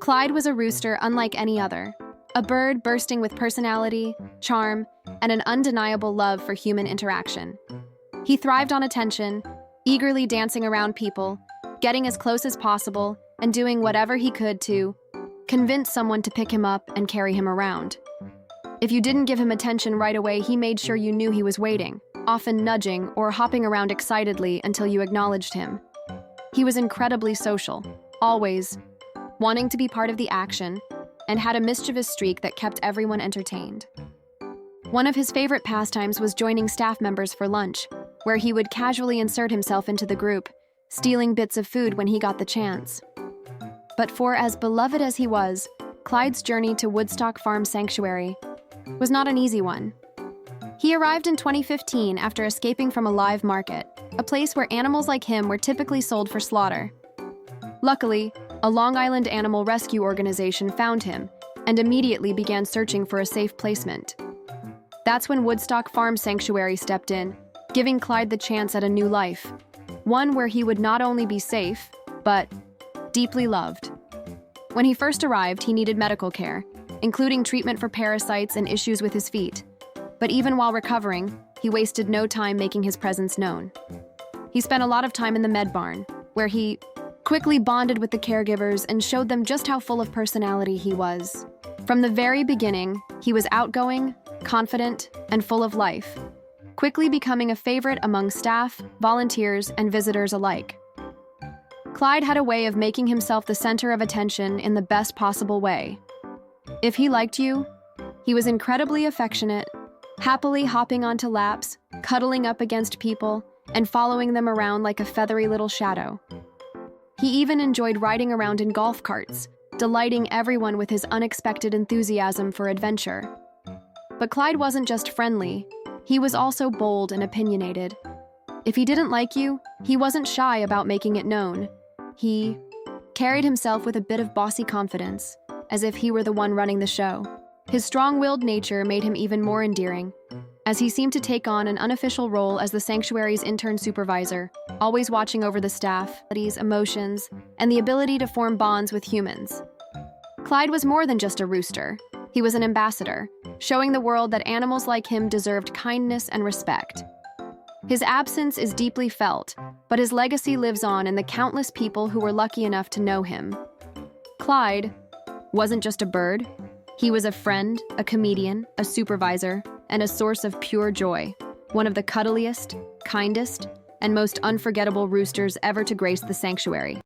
Clyde was a rooster unlike any other, a bird bursting with personality, charm, and an undeniable love for human interaction. He thrived on attention, eagerly dancing around people, getting as close as possible, and doing whatever he could to convince someone to pick him up and carry him around. If you didn't give him attention right away, he made sure you knew he was waiting, often nudging or hopping around excitedly until you acknowledged him. He was incredibly social, always wanting to be part of the action, and had a mischievous streak that kept everyone entertained. One of his favorite pastimes was joining staff members for lunch, where he would casually insert himself into the group, stealing bits of food when he got the chance. But for as beloved as he was, Clyde's journey to Woodstock Farm Sanctuary was not an easy one. He arrived in 2015 after escaping from a live market, a place where animals like him were typically sold for slaughter. Luckily, a Long Island animal rescue organization found him and immediately began searching for a safe placement. That's when Woodstock Farm Sanctuary stepped in, giving Clyde the chance at a new life, one where he would not only be safe, but deeply loved. When he first arrived, he needed medical care, including treatment for parasites and issues with his feet. But even while recovering, he wasted no time making his presence known. He spent a lot of time in the med barn, where he quickly bonded with the caregivers and showed them just how full of personality he was. From the very beginning, he was outgoing, confident, and full of life, quickly becoming a favorite among staff, volunteers, and visitors alike. Clyde had a way of making himself the center of attention in the best possible way. If he liked you, he was incredibly affectionate, happily hopping onto laps, cuddling up against people, and following them around like a feathery little shadow. He even enjoyed riding around in golf carts, delighting everyone with his unexpected enthusiasm for adventure. But Clyde wasn't just friendly, he was also bold and opinionated. If he didn't like you, he wasn't shy about making it known. He carried himself with a bit of bossy confidence, as if he were the one running the show. His strong-willed nature made him even more endearing, as he seemed to take on an unofficial role as the sanctuary's intern supervisor, always watching over the staff, emotions, and the ability to form bonds with humans. Clyde was more than just a rooster. He was an ambassador, showing the world that animals like him deserved kindness and respect. His absence is deeply felt, but his legacy lives on in the countless people who were lucky enough to know him. Clyde wasn't just a bird. He was a friend, a comedian, a supervisor, and a source of pure joy, one of the cuddliest, kindest, and most unforgettable roosters ever to grace the sanctuary.